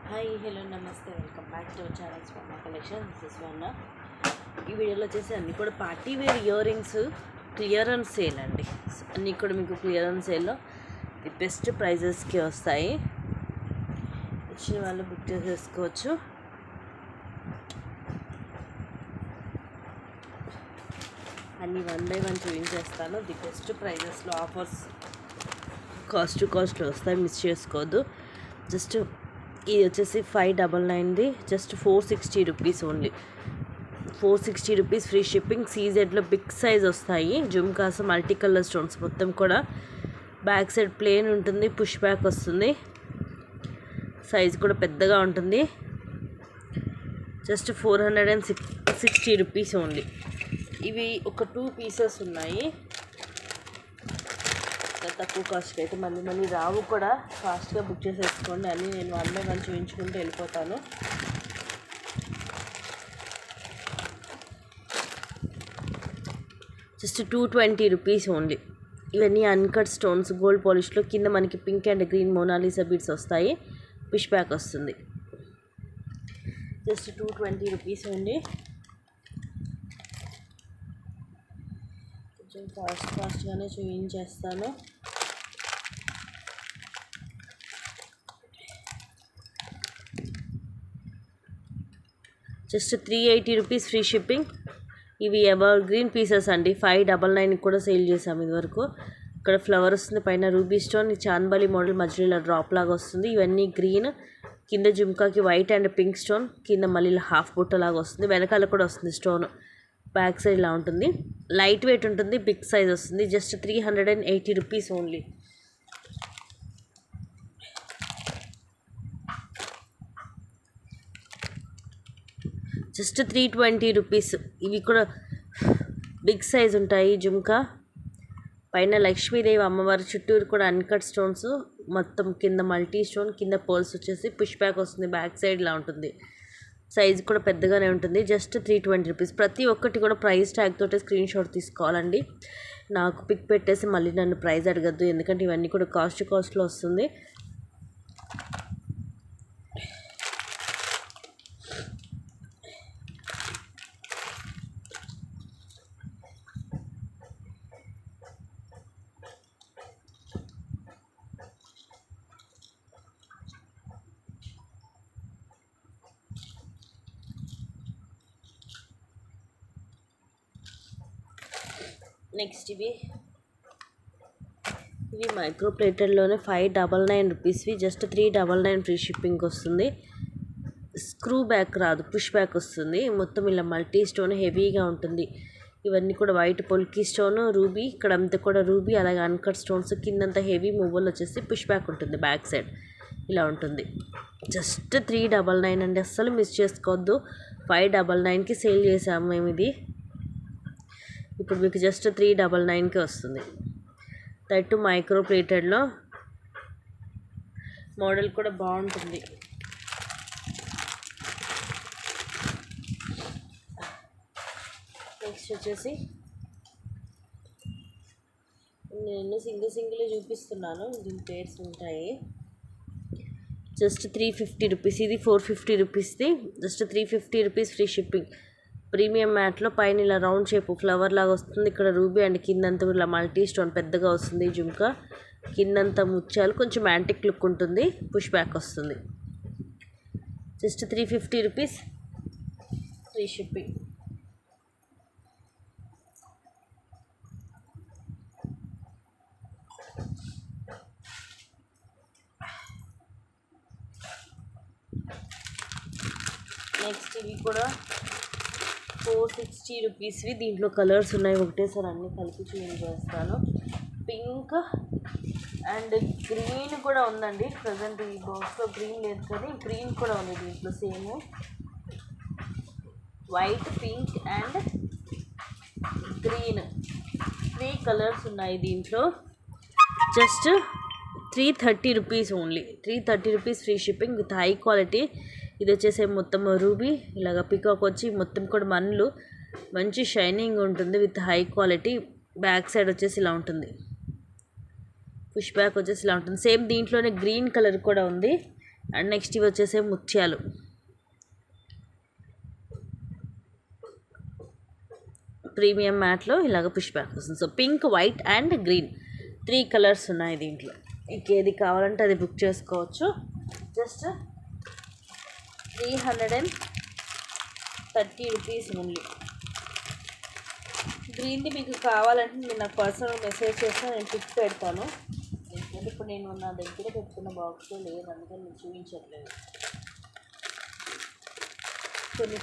Hi hello నమస్తే welcome back to our channel Swarna collection. This is Swarna. ఈ వీడియోలో వచ్చేసి అన్నీ కూడా party wear earrings clearance sale అండి. అన్నీ కూడా మీకు క్లియరెన్స్ సేల్లో ది బెస్ట్ ప్రైజెస్కి వస్తాయి. వచ్చిన వాళ్ళు బుక్ చేసేసుకోవచ్చు. అన్నీ 1 by 1 చూపించేస్తాను. ది బెస్ట్ ప్రైజెస్లో ఆఫర్స్ కాస్ట్లో వస్తాయి, మిస్ చేసుకోవద్దు. జస్ట్ ఇది వచ్చేసి 599ది just 460 rupees only. 460 rupees free shipping. సీజెడ్లో బిగ్ సైజ్ వస్తాయి. జుమ్కాస్ మల్టీ కలర్ స్టోన్స్ మొత్తం కూడా. బ్యాక్ సైడ్ ప్లేన్ ఉంటుంది, పుష్ బ్యాక్ వస్తుంది. సైజ్ కూడా పెద్దగా ఉంటుంది. Just 460 rupees only. ఇవి ఒక 2 పీసెస్ ఉన్నాయి. తక్కువ కాస్ట్కి అయితే మళ్ళీ రావు కూడా. ఫాస్ట్గా బుక్ చేసేసుకోండి. అన్నీ నేను 1 by 1 చూపించుకుంటూ వెళ్ళిపోతాను. Just 220 rupees only. ఇవన్నీ అన్కట్ స్టోన్స్ గోల్డ్ పాలిష్లో. కింద మనకి pink and green Monalisa beads వస్తాయి. పుష్ బ్యాక్ వస్తుంది. Just 220 rupees only. కొంచెం ఫాస్ట్గానే చూపించేస్తాను. Just 380 rupees free shipping. ఇవి ఎవర్ గ్రీన్ పీసెస్ అండి. 599 కూడా సేల్ చేసాము ఇదివరకు. ఇక్కడ ఫ్లవర్ వస్తుంది, పైన రూబీ స్టోన్, చాన్బాలి మోడల్, మధ్యలో ఇలా డ్రాప్ లాగా వస్తుంది. ఇవన్నీ గ్రీన్, కింద జుమ్కాకి వైట్ అండ్ పింక్ స్టోన్, కింద మళ్ళీ ఇలా హాఫ్ బుట్ట లాగా వస్తుంది. వెనకాల కూడా వస్తుంది స్టోన్. బ్యాక్ సైడ్ ఇలా ఉంటుంది. లైట్ వెయిట్ ఉంటుంది, బిగ్ సైజ్ వస్తుంది. Just 380 rupees only. Just 320 rupees. ఇవి కూడా బిగ్ సైజ్ ఉంటాయి. జుమ్కా పైన లక్ష్మీదేవి అమ్మవారి చుట్టూరు కూడా అన్కట్ స్టోన్స్ మొత్తం. కింద మల్టీ స్టోన్, కింద పర్ల్స్ వచ్చేసి పుష్ బ్యాక్ వస్తుంది. బ్యాక్ సైడ్ ఇలా ఉంటుంది. సైజ్ కూడా పెద్దగానే ఉంటుంది. Just 320 rupees. ప్రతి ఒక్కటి కూడా ప్రైస్ ట్యాగ్ తోటి స్క్రీన్ షాట్ తీసుకోవాలండి. నాకు పిక్ పెట్టేసి మళ్ళీ నన్ను ప్రైస్ అడగద్దు, ఎందుకంటే ఇవన్నీ కూడా కాస్ట్లో వస్తుంది. నెక్స్ట్ ఇవి మైక్రో ప్లేటెడ్లోనే 599 రూపీస్వి. జస్ట్ 399 ఫ్రీ షిప్పింగ్ వస్తుంది. స్క్రూ బ్యాక్ రాదు, పుష్ బ్యాక్ వస్తుంది. మొత్తం ఇలా మల్టీ స్టోన్ హెవీగా ఉంటుంది. ఇవన్నీ కూడా వైట్ పొల్కీ స్టోన్, రూబీ, ఇక్కడ అంతా కూడా రూబీ, అలాగే అన్కట్ స్టోన్స్. కిందంతా హెవీ మూవల్ వచ్చేసి పుష్ బ్యాక్ ఉంటుంది. బ్యాక్ సైడ్ ఇలా ఉంటుంది. జస్ట్ 399 అండి. అస్సలు మిస్ చేసుకోవద్దు. 599కి సేల్ చేసాము మేము ఇది. ఇప్పుడు మీకు జస్ట్ 399కి వస్తుంది. That micro ప్లేటెడ్లో. మోడల్ కూడా బాగుంటుంది. నెక్స్ట్ వచ్చేసి నేను సింగిల్ చూపిస్తున్నాను. దీని పేర్స్ ఉంటాయి. Just 350 rupees. ఇది 450 రూపీస్ది. Just 350 rupees free shipping. Premium మ్యాట్లో పైన ఇలా రౌండ్ షేప్ ఫ్లవర్ లాగా వస్తుంది. ఇక్కడ రూబీ అండ్ కిందంతా ఇలా మల్టీ స్టోన్ పెద్దగా వస్తుంది. జుమ్కా కిందంతా ముత్యాలు, కొంచెం యాంటిక్ లుక్ ఉంటుంది. పుష్ బ్యాక్ వస్తుంది. Just 350 rupees free shipping. Next ఇవి కూడా 460 రూపీస్వి. దీంట్లో కలర్స్ ఉన్నాయి. ఒకటేసారి అన్నీ కలిపి చేస్తాను. పింక్ అండ్ గ్రీన్ కూడా ఉందండి. ప్రజెంట్ ఈ బాక్స్లో గ్రీన్ లేదు, కానీ గ్రీన్ కూడా ఉంది దీంట్లో. Same white, pink and green 3 colours ఉన్నాయి దీంట్లో. Just 330 rupees only. 330 rupees free shipping with high quality. ఇది వచ్చేసి మొత్తం రూబీ ఇలాగ పికాక్ వచ్చి మొత్తం కూడా మన్లు మంచి షైనింగ్ ఉంటుంది with high quality. Back side వచ్చేసి ఇలా ఉంటుంది. పుష్ బ్యాక్ వచ్చేసి ఇలా ఉంటుంది. సేమ్ దీంట్లోనే గ్రీన్ కలర్ కూడా ఉంది. అండ్ నెక్స్ట్ ఇవి వచ్చేసే ముత్యాలు. ప్రీమియం మ్యాట్లో ఇలాగ పుష్ బ్యాక్ వస్తుంది. So pink, white and green 3 colours ఉన్నాయి దీంట్లో. మీకు ఏది కావాలంటే అది బుక్ చేసుకోవచ్చు. Just 330 rupees only. గ్రీన్ది మీకు కావాలంటే నేను నాకు పర్సనల్ మెసేజ్ చేస్తే నేను పిక్ పెడతాను. ఎందుకంటే ఇప్పుడు నేను నా దగ్గర పెట్టుకున్న బాక్స్లో లేదు, అందుకని నేను చూపించట్లేదు.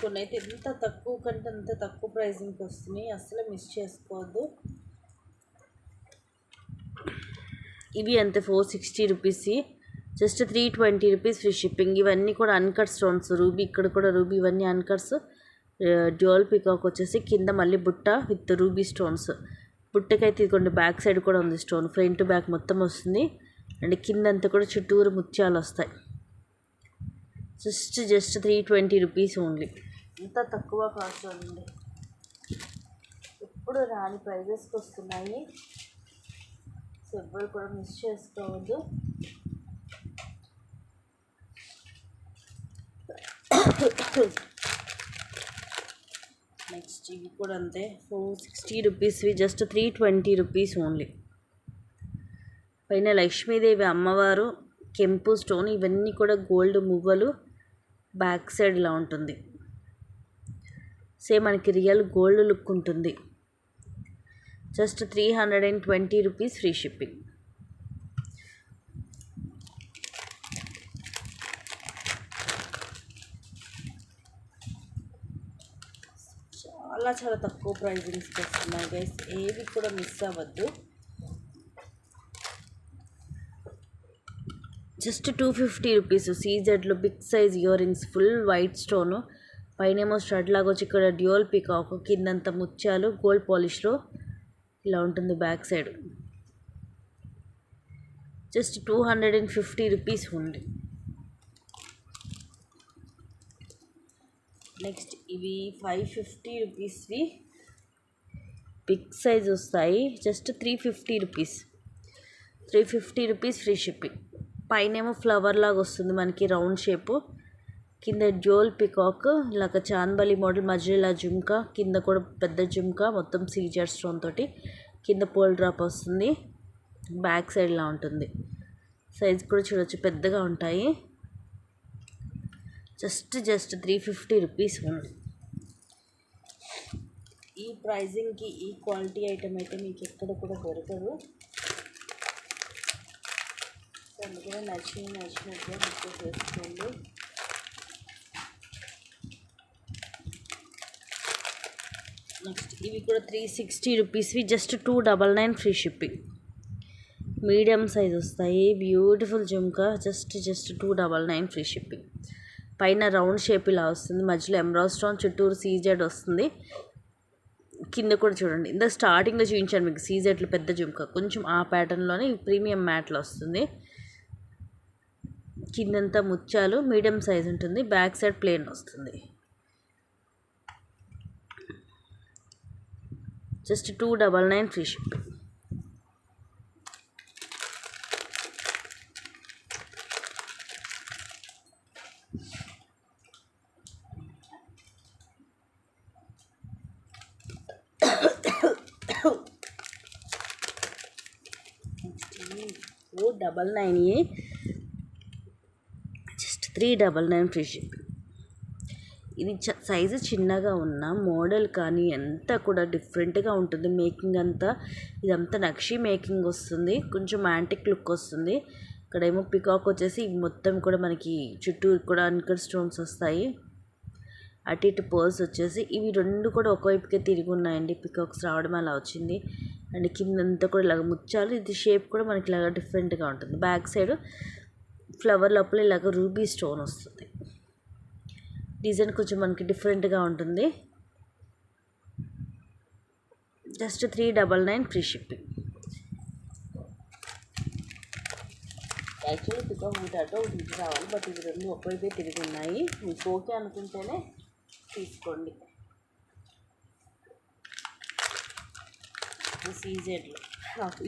కొన్ని అయితే ఎంత తక్కువ కంటే అంత తక్కువ ప్రైజింగ్కి వస్తున్నాయి, అస్సలు మిస్ చేసుకోవద్దు. ఇవి అంతే 460 rupees, just 320 rupees free shipping. ఇవన్నీ కూడా అన్కట్ స్టోన్స్, రూబీ, ఇక్కడ కూడా రూబీ, ఇవన్నీ అన్కట్స్. డ్యూయల్ పికాక్ వచ్చేసి కింద మళ్ళీ బుట్ట విత్ రూబీ స్టోన్స్. బుట్టకైతే ఇదిగోండి బ్యాక్ సైడ్ కూడా ఉంది స్టోన్, ఫ్రంట్ బ్యాక్ మొత్తం వస్తుంది. అండ్ కిందంతా కూడా చుట్టూరు ముత్యాలు వస్తాయి. Just 320 rupees only. ఇంత తక్కువ కాస్ట్ ఉంది, ఎప్పుడు రాని ప్రైజెస్కి వస్తున్నాయి. సో ఎవ్వరు కూడా మిస్ చేసుకోవద్దు. నెక్స్ట్ ఇవి కూడా అంతే 460 రూపీస్వి, జస్ట్ 320 రూపీస్ ఓన్లీ. పైన లక్ష్మీదేవి అమ్మవారు, కెంపు స్టోన్, ఇవన్నీ కూడా గోల్డ్ మువ్వలు. బ్యాక్ సైడ్ ఇలా ఉంటుంది, సేమ్ మనకి రియల్ గోల్డ్ లుక్ ఉంటుంది. Just 320 rupees free shipping. చాలా తక్కువ ప్రైజింగ్స్కి వస్తున్నాయి గైస్, ఏవి కూడా మిస్ అవ్వద్దు. Just 250 rupees. సీజెడ్లో big size earrings, full white stone, పైనేమో స్టడ్ లాగా వచ్చి ఇక్కడ డ్యూయల్ పికాక్, కిందంత ముత్యాలు, గోల్డ్ పాలిష్లో ఇలా ఉంటుంది బ్యాక్ సైడ్. జస్ట్ 250 రూపీస్ ఉంది. నెక్స్ట్ ఇవి 550 రూపీస్వి బిగ్ సైజ్ వస్తాయి, just 350 rupees. 350 rupees free shipping. పైనేమో ఫ్లవర్ లాగా వస్తుంది మనకి రౌండ్ షేపు, కింద డ్యూయల్ పికాక్ ఇలాగ చాందబలి మోడల్, మధ్యలో ఇలా జుమ్కా, కింద కూడా పెద్ద జుమ్కా, మొత్తం సీజర్ స్టోన్ తోటి, కింద పోల్ డ్రాప్ వస్తుంది. బ్యాక్ సైడ్ ఇలా ఉంటుంది. సైజ్ కూడా చూడొచ్చు, పెద్దగా ఉంటాయి. జస్ట్ 350 రూపీస్ ఉంది. ఈ ప్రైజింగ్కి ఈ క్వాలిటీ ఐటమ్ అయితే మీకు ఎక్కడ కూడా దొరకదు. అందుకనే నచ్చినట్టుగా బుక్ చేసుకోండి. నెక్స్ట్ ఇవి కూడా 360 రూపీస్వి, just 299 free shipping. Medium size వస్తాయి, beautiful jhumka, just 299 free shipping. పైన రౌండ్ షేప్ ఇలా వస్తుంది, మధ్యలో ఎమరాల్డ్ స్టోన్, చుట్టూరు సీజెడ్ వస్తుంది. కింద కూడా చూడండి, ఇంత స్టార్టింగ్లో చూపించాను మీకు సీజెడ్లు పెద్ద జుమ్కా, కొంచెం ఆ ప్యాటర్న్లోనే ప్రీమియం మ్యాట్లో వస్తుంది. కిందంతా ముత్యాలు, మీడియం సైజ్ ఉంటుంది, బ్యాక్ సైడ్ ప్లేన్ వస్తుంది. Just 299 free shipping. वो 99 జస్ట్ 399 ఫ్రీ షిప్పింగ్. ఇది సైజు చిన్నగా ఉన్న మోడల్ కానీ ఎంత కూడా డిఫరెంట్గా ఉంటుంది. మేకింగ్ అంతా ఇదంతా నక్షి మేకింగ్ వస్తుంది, కొంచెం యాంటిక్ లుక్ వస్తుంది. ఇక్కడేమో పికాక్ వచ్చేసి మొత్తం కూడా మనకి చుట్టూ కూడా అన్కట్ స్టోన్స్ వస్తాయి. అటు ఇటు పర్ల్స్ వచ్చేసి ఇవి రెండు కూడా ఒకవైపుకే తిరిగి ఉన్నాయండి, పికాక్స్ రావడం అలా వచ్చింది. అండ్ కిందంతా కూడా ఇలాగ ముత్యాలు, ఇది షేప్ కూడా మనకి ఇలాగ డిఫరెంట్గా ఉంటుంది. బ్యాక్ సైడ్ ఫ్లవర్ లోపల ఇలాగ రూబీ స్టోన్ వస్తుంది. డిజైన్ కొంచెం మనకి డిఫరెంట్గా ఉంటుంది. Just 399 free shipping. Actually peacock ఒకటి అటో ఒకటి ఇటు రావాలి, బట్ ఇవి రెండు ఒకవైపే తిరిగి ఉన్నాయి. మీకు ఓకే అనుకుంటేనే తీసుకోండి. సీజెడ్లో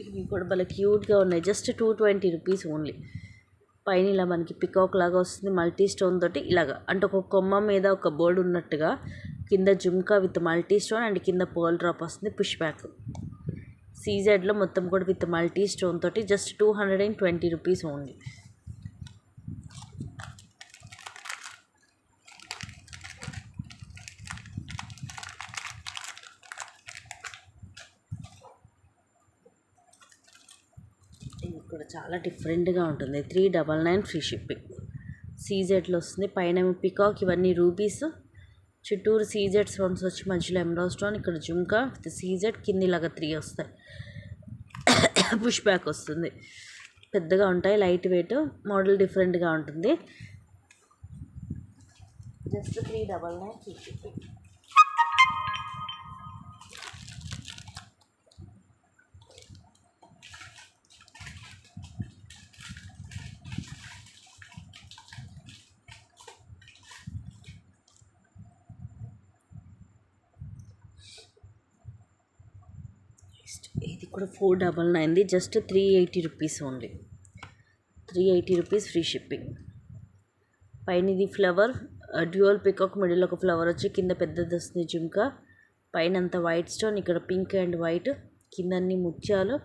ఇవి కూడా భలే క్యూట్గా ఉన్నాయి. Just 220 rupees only. పైన ఇలా మనకి పికాక్ లాగా వస్తుంది మల్టీ స్టోన్ తోటి ఇలాగా, అంటే ఒక కొమ్మ మీద ఒక బోర్డు ఉన్నట్టుగా. కింద jhumka with multi stone and కింద పర్ల్ డ్రాప్ వస్తుంది. పుష్ బ్యాక్ సీజెడ్లో మొత్తం కూడా విత్ మల్టీ స్టోన్ తోటి జస్ట్ 220 రూపీస్ ఓన్లీ. ఇది కూడా చాలా డిఫరెంట్గా ఉంటుంది. 399 ఫ్రీ షిప్పింగ్. సీజెడ్లో వస్తుంది. పైన పికాక్, ఇవన్నీ రూబీస్, చుట్టూరు సీజెడ్ స్టోన్స్ వచ్చి మధ్యలో ఎమరాల్డ్ స్టోన్, ఇక్కడ జుమ్కా విత్ సీజెడ్, కింద ఇలాగా 3 వస్తాయి. పుష్ బ్యాక్ వస్తుంది. పెద్దగా ఉంటాయి, లైట్ వెయిట్, మోడల్ డిఫరెంట్గా ఉంటుంది. Just 399 free shipping. ఇది కూడా 499, just 380 rupees only. 380 rupees free shipping. పైన ఇది ఫ్లవర్ డ్యూయల్ పికాక్, మిడిల్ ఒక ఫ్లవర్ వచ్చి కింద పెద్దది వస్తుంది జుమ్కా. పైన అంతా వైట్ స్టోన్, ఇక్కడ పింక్ అండ్ వైట్, కింద అన్ని ముత్యాలు.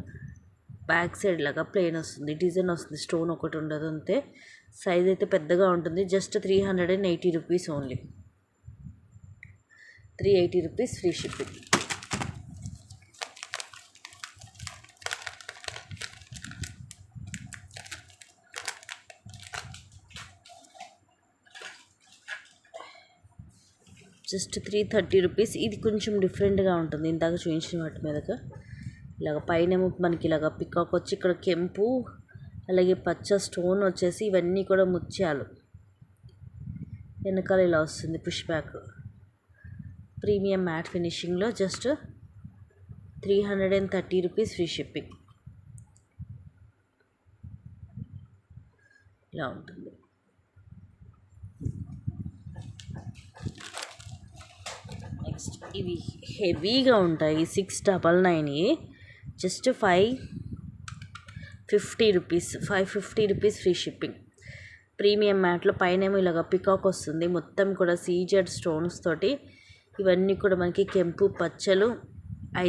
బ్యాక్ సైడ్ లాగా ప్లెయిన్ వస్తుంది, డిజైన్ వస్తుంది, స్టోన్ ఒకటి ఉండదు అంతే. సైజ్ అయితే పెద్దగా ఉంటుంది. Just 380 rupees only. 380 rupees free shipping. Just 330 rupees. ఇది కొంచెం డిఫరెంట్గా ఉంటుంది ఇందాక చూపించిన వాటి మీదగా. ఇలాగ పైన మనకి ఇలాగ పికాక్ వచ్చి ఇక్కడ కెంపు, అలాగే పచ్చ స్టోన్ వచ్చేసి ఇవన్నీ కూడా ముత్యాలు. వెనకాల ఇలా వస్తుంది పుష్ బ్యాక్. ప్రీమియం మ్యాట్ ఫినిషింగ్లో జస్ట్ 330 రూపీస్ ఫ్రీ షిప్పింగ్. ఇలా ఉంటుంది. నెక్స్ట్ ఇవి హెవీగా ఉంటాయి, 699, just 550 rupees. 550 rupees free shipping. Premium మ్యాట్లో పైన ఏమో ఇలాగ పికాక్ వస్తుంది, మొత్తం కూడా సీజెడ్ స్టోన్స్ తోటి. ఇవన్నీ కూడా మనకి కెంపు పచ్చలు,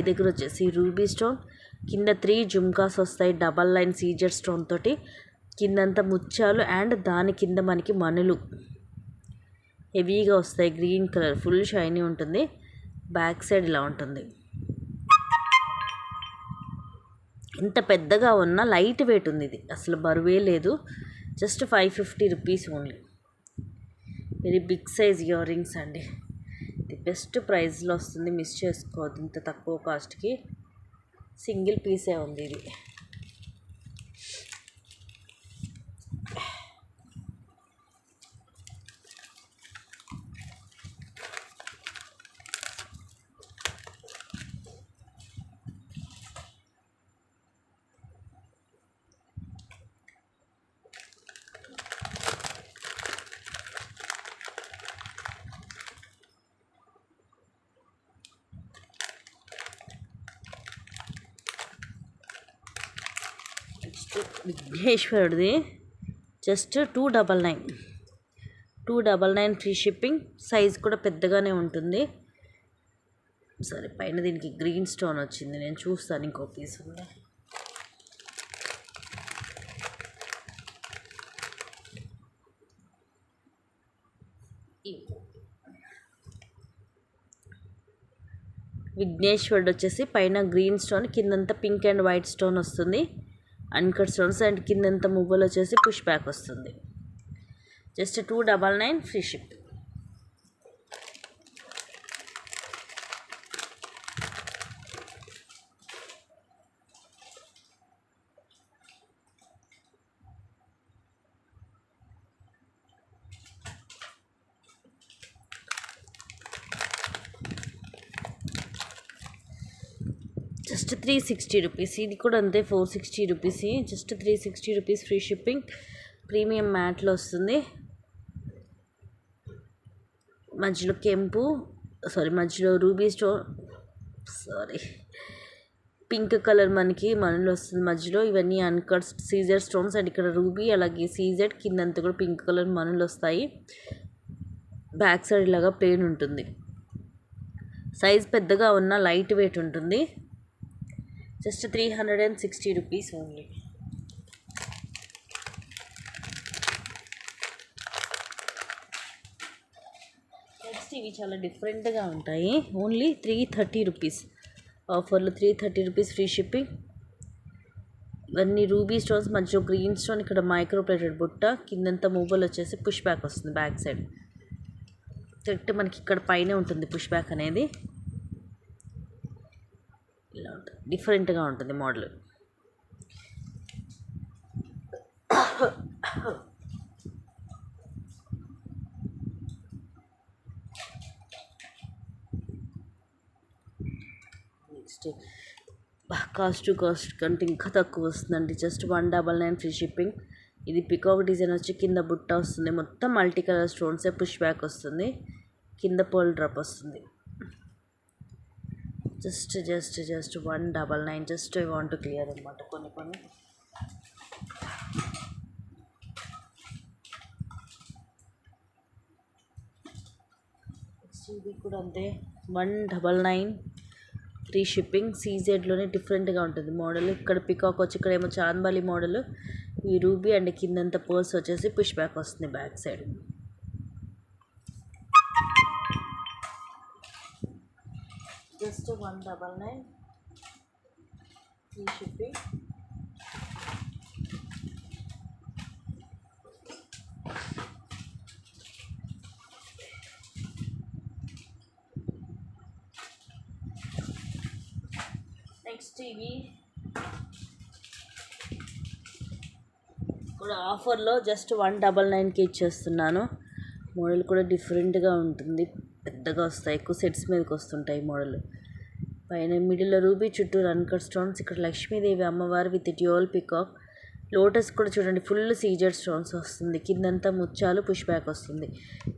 దగ్గర వచ్చేసి రూబీ స్టోన్, కింద 3 జుమ్కాస్ వస్తాయి డబల్ లైన్ సీజెడ్ స్టోన్ తోటి, కిందంతా ముత్యాలు అండ్ దాని కింద మనకి మనులు హెవీగా వస్తాయి. గ్రీన్ కలర్ ఫుల్ షైనీ ఉంటుంది. బ్యాక్ సైడ్ ఇలా ఉంటుంది. ఇంత పెద్దగా ఉన్న లైట్ వెయిట్ ఉంది, ఇది అసలు బరువే లేదు. Just 550 rupees only. Very big size earrings అండి. ఇది బెస్ట్ ప్రైస్లో వస్తుంది, మిస్ చేసుకోవద్దు. ఇంత తక్కువ కాస్ట్కి సింగిల్ పీసే ఉంది ఇది. విఘ్నేశ్వరుడిది జస్ట్ 299 ఫ్రీ షిప్పింగ్. సైజ్ కూడా పెద్దగానే ఉంటుంది. సరే, పైన దీనికి గ్రీన్ స్టోన్ వచ్చింది, నేను చూస్తాను ఇంకో పీస్ ఉంది. విఘ్నేశ్వరుడు వచ్చేసి పైన గ్రీన్ స్టోన్, కిందంతా పింక్ అండ్ వైట్ స్టోన్ వస్తుంది, అన్కట్ స్టోన్స్, అండ్ కిందంతా మువ్వలు వచ్చేసి పుష్ బ్యాక్ వస్తుంది. Just 299 free ship. Just 360 rupees. ఇది కూడా అంతే, 460 rupees. Just 360 rupees free shipping. Premium మ్యాట్లో వస్తుంది. మధ్యలో కెంపు, మధ్యలో రూబీ స్టోన్, పింక్ కలర్ మనకి మనలో వస్తుంది మధ్యలో. ఇవన్నీ అన్కట్ సీజర్ స్టోన్స్ అండ్ ఇక్కడ రూబీ అలాగే సీజెడ్ కిందంతా కూడా పింక్ కలర్ మనలు వస్తాయి. బ్యాక్ సైడ్ లాగా ప్లెయిన్ ఉంటుంది. సైజ్ పెద్దగా ఉన్న లైట్ వెయిట్ ఉంటుంది. Just 360 rupees only. నెక్స్ట్ ఇవి చాలా డిఫరెంట్గా ఉంటాయి. ఓన్లీ 330 రూపీస్ ఆఫర్లో. 330 రూపీస్ ఫ్రీ షిప్పింగ్. ఇవన్నీ రూబీ స్టోన్స్, మధ్యలో గ్రీన్ స్టోన్, ఇక్కడ మైక్రో ప్లేటెడ్ బుట్ట, కిందంతా మూవల్ వచ్చేసి పుష్ బ్యాక్ వస్తుంది. బ్యాక్ సైడ్ కరెక్ట్ మనకి ఇక్కడ పైన ఉంటుంది పుష్ బ్యాక్ అనేది. ఇలా ఉంటుంది, డిఫరెంట్గా ఉంటుంది model. Next cost to cost కంటే ఇంకా తక్కువ వస్తుందండి. Just 199 free shipping. ఇది పికాక్ డిజైన్ వచ్చి కింద బుట్ట వస్తుంది. మొత్తం మల్టీ కలర్ స్టోన్సే పుష్ బ్యాక్ వస్తుంది. కింద పర్ల్ డ్రాప్ వస్తుంది. Just 199. Just I want to clear అనమాట కొన్ని. ఇది కూడా అంతే 199 ఫ్రీ షిప్పింగ్. సీజెడ్లోనే డిఫరెంట్గా ఉంటుంది మోడల్. ఇక్కడ పికాక్ వచ్చి ఇక్కడ ఏమో చాంద్బాలి మోడల్. ఈ రూబీ అండ్ కిందంతా పర్ల్స్ వచ్చేసి పుష్ బ్యాక్ వస్తుంది back side. Just 199 free shipping. Next ఇవి కూడా ఆఫర్లో జస్ట్ 199కి ఇచ్చేస్తున్నాను. మోడల్ కూడా డిఫరెంట్గా ఉంటుంది. పెద్దగా వస్తాయి, ఎక్కువ సెట్స్ మీదకి వస్తుంటాయి మోడల్. పైన మిడిల్లో రూబీ, చుట్టూ అన్కట్ స్టోన్స్. ఇక్కడ లక్ష్మీదేవి అమ్మవారు విత్ డ్యూయల్ పికాక్. లోటస్ కూడా చూడండి ఫుల్ సీజెడ్ స్టోన్స్ వస్తుంది. కిందంతా ముత్యాలు పుష్ బ్యాక్ వస్తుంది.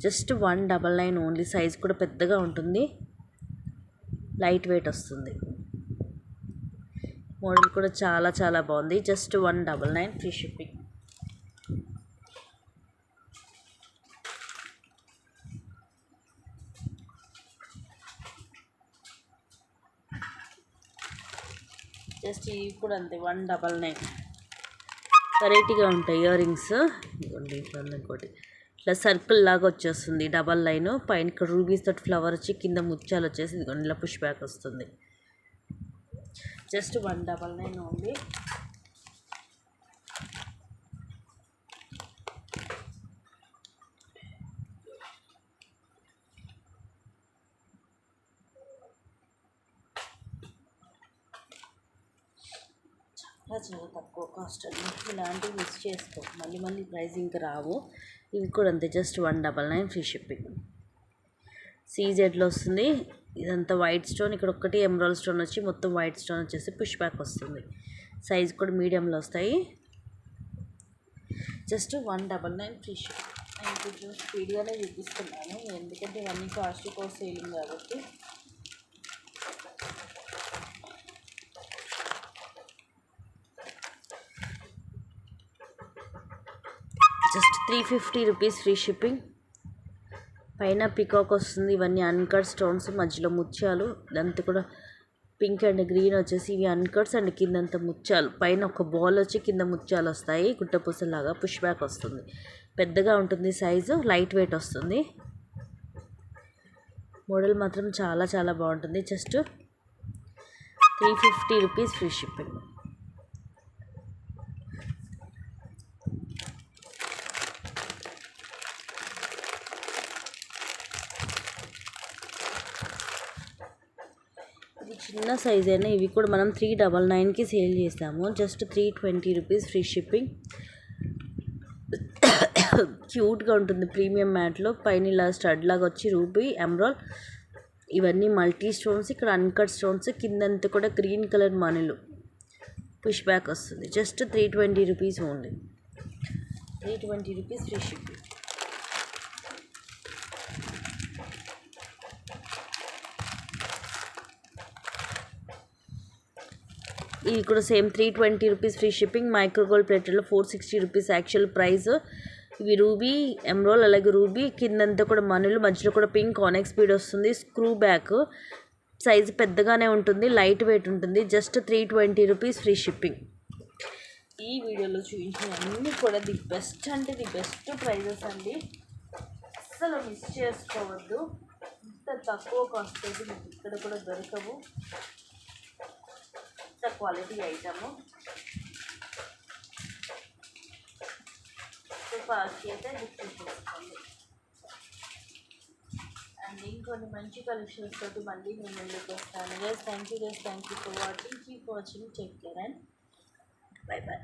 Just 199 only. సైజ్ కూడా పెద్దగా ఉంటుంది, లైట్ వెయిట్ వస్తుంది. మోడల్ కూడా చాలా బాగుంది. Just 199 free shipping. జస్ట్ ఇవి కూడా అంతే 199. వెరైటీగా ఉంటాయి ఇయర్ రింగ్స్. ఇదిగోండి ఇట్లా ఇంకోటి ఇట్లా సర్కిల్ లాగా వచ్చేస్తుంది డబల్ లైన్. పైన ఇక్కడ రూబీస్ తోటి ఫ్లవర్ వచ్చి కింద ముత్యాలు వచ్చేసి ఇదిగోండి ఇలా పుష్ బ్యాక్ వస్తుంది. Just 199 only. చాలా తక్కువ కాస్ట్ అండి. ఇలాంటివి మిస్ చేసుకో, మళ్ళీ ప్రైస్ ఇంకా రావు. ఇవి కూడా అంతే జస్ట్ 199 ఫ్రీ షిప్పింగ్. సీజెడ్లో వస్తుంది. ఇదంతా వైట్ స్టోన్, ఇక్కడ ఒక్కటి ఎమరాల్డ్ స్టోన్ వచ్చి మొత్తం వైట్ స్టోన్ వచ్చేసి పుష్ బ్యాక్ వస్తుంది. సైజ్ కూడా మీడియంలో వస్తాయి. Just 199 free shipping. నేను కొంచెం స్పీడ్గానే చూపిస్తున్నాను ఎందుకంటే ఇవన్నీ కాస్ట్ సేలింగ్ కాబట్టి. Just 350 rupees free shipping. పైన పికాక్ వస్తుంది. ఇవన్నీ అన్కట్ స్టోన్స్, మధ్యలో ముత్యాలు. ఇదంతా కూడా పింక్ అండ్ గ్రీన్ వచ్చేసి ఇవి అన్కట్స్ అండ్ కిందంతా ముత్యాలు. పైన ఒక బాల్ వచ్చి కింద ముత్యాలు వస్తాయి. గుట్టపూసలాగా పుష్ బ్యాక్ వస్తుంది. పెద్దగా ఉంటుంది సైజు, లైట్ వెయిట్ వస్తుంది. మోడల్ మాత్రం చాలా బాగుంటుంది. Just 350 rupees free shipping. ఇది చిన్న సైజ్ అయినా ఇవి కూడా మనం 399కి సేల్ చేస్తాము. Just 320 rupees free shipping. క్యూట్గా ఉంటుంది ప్రీమియం మ్యాట్లో. పైన ఇలా స్టడ్ లాగా వచ్చి రూబీ, ఎమరాల్డ్ ఇవన్నీ మల్టీ స్టోన్స్. ఇక్కడ అన్కట్ స్టోన్స్, కిందంతా కూడా గ్రీన్ కలర్ మణులు పుష్ బ్యాక్ వస్తుంది. Just 320 rupees only. 320 rupees free shipping. ఇది కూడా same 320 rupees free shipping. Micro gold ప్లేటెడ్లో 460 రూపీస్ యాక్చువల్ ప్రైస్. ఇవి రూబీ ఎమ్రోల్, అలాగే రూబీ కిందంతా కూడా మనులు, మధ్యలో కూడా పింక్ ఆనెక్స్ బీడ్ వస్తుంది. స్క్రూ బ్యాక్ సైజు పెద్దగానే ఉంటుంది, లైట్ వెయిట్ ఉంటుంది. Just 320 rupees free shipping. ఈ వీడియోలో చూపించిన అన్నీ కూడా ది బెస్ట్ అంటే ది బెస్ట్ ప్రైజెస్ అండి. అస్సలు మిస్ చేసుకోవద్దు. ఇంత తక్కువ కాస్ట్ అయితే మీకు ఇక్కడ కూడా దొరకవు. ఇంత క్వాలిటీ ఐటము. సో ఫాస్ట్ అయితే బుక్ చేసుకోండి. అండ్ ఇంకొన్ని మంచి కలెక్షన్స్ తోటి మళ్ళీ నేను ముందుకు వస్తాను. Thank you for watching. Keep watching. Take care and by by.